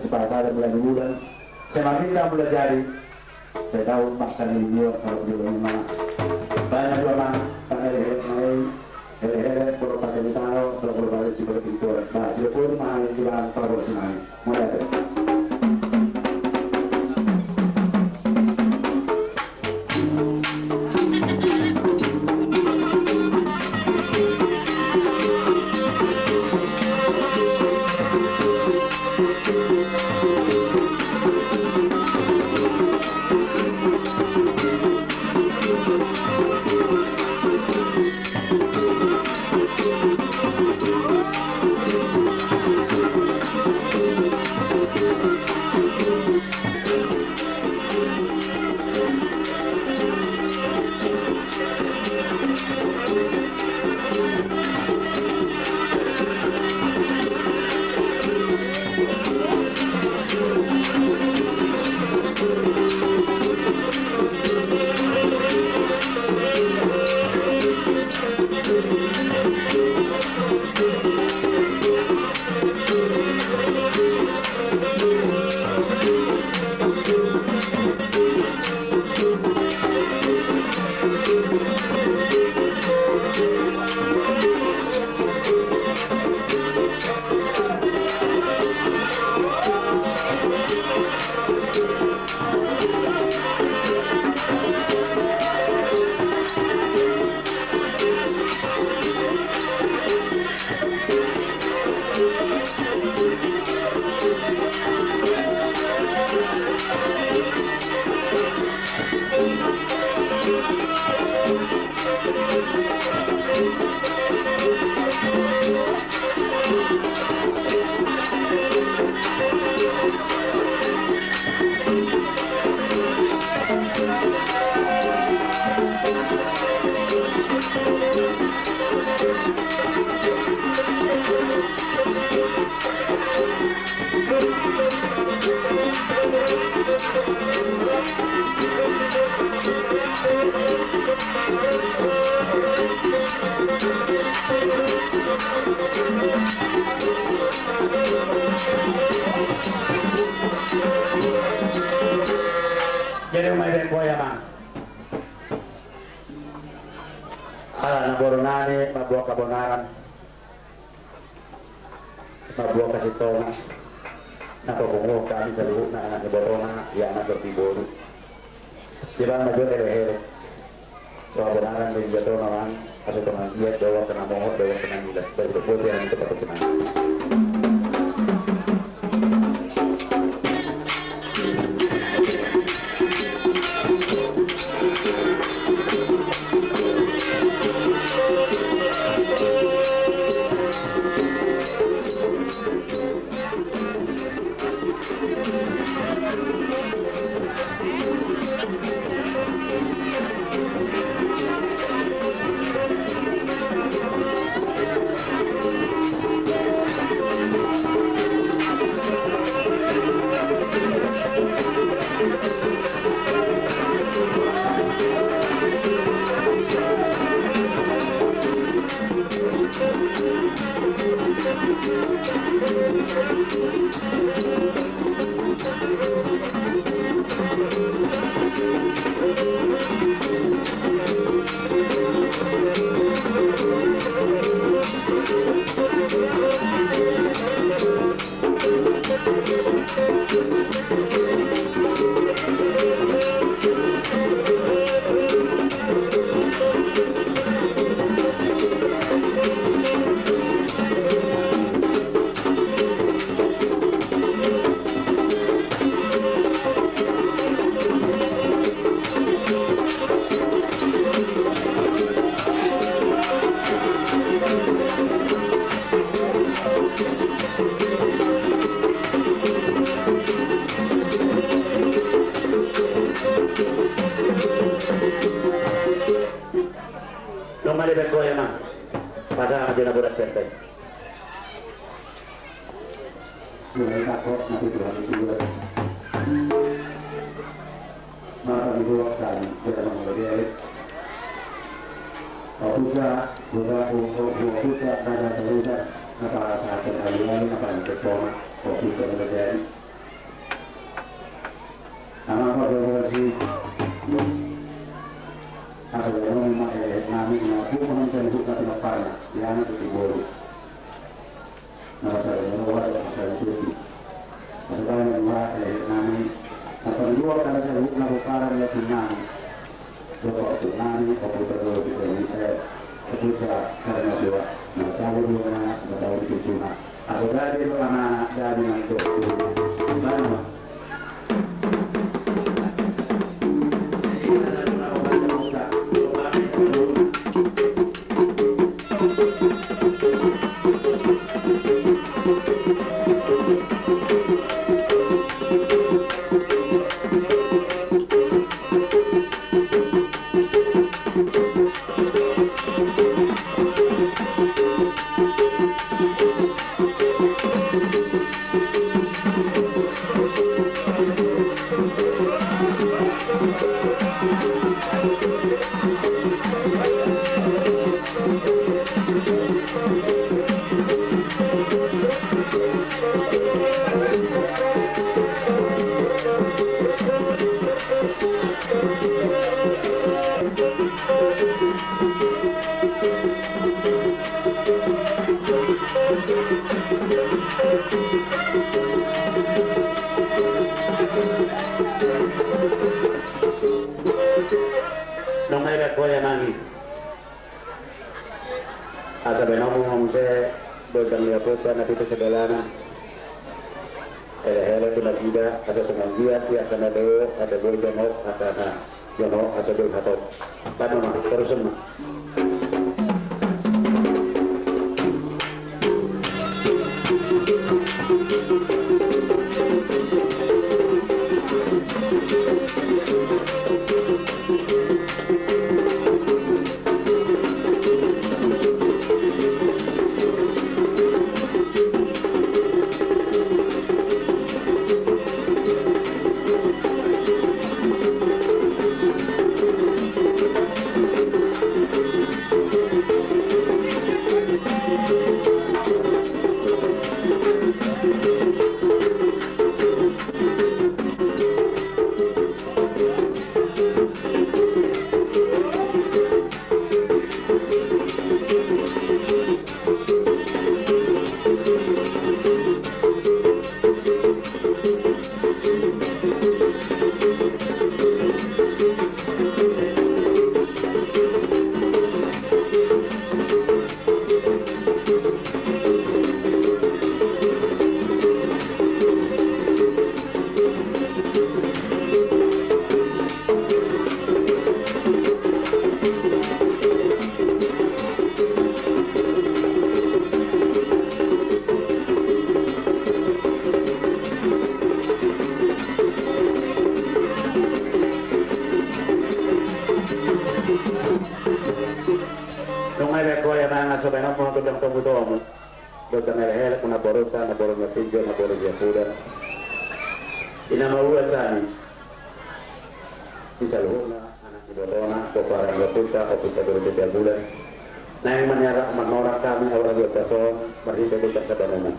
Pasar bulan bulan semakin kamu belajar saya tahu makan ini kalau di rumah banyak orang hehehe kalau pakai tahu kalau pakai si berpintu nah si pun mahal juga kalau senang mulai jadi umay ben ko yaman ala na boronane mabuo kabonaran mabuo kasitona napabungo kami sa luhok na anak ni Borona yang anak bertiburu di ba mabuo hehe so abonaran din jato naman kasi teman dia dawa kena mohon dawa kena nila dari berbuat yang itu patut kena opo nani opo terus di seputar karena dua nah tahu dua tahu di cuma aku tadi itu anak dari nanti mana no me recuerda nani asa benamo muse dokan dia putra na pito sebelana hele tu nasida asa dengan dia akan ada boy jono atana jono asa boy hato panoma terus semua Sebenarnya mau tudang tunggu doang, bukan hal kuna borota, na borong tinjo, na borong japura. Ina mau asani, bisa luhuna anak idolona, koparan japuta, opita berjaya bulan. Nah yang menyerah menolak kami orang Yotason, mereka tidak sebenarnya.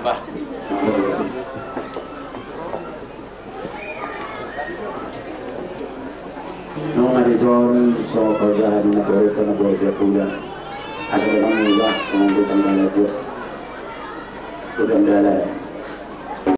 Abah. Nung Arizon, so kaujahan na po na buhay siya pula. Asa naman mula, kung ang butang lalagos. Butang lalagos.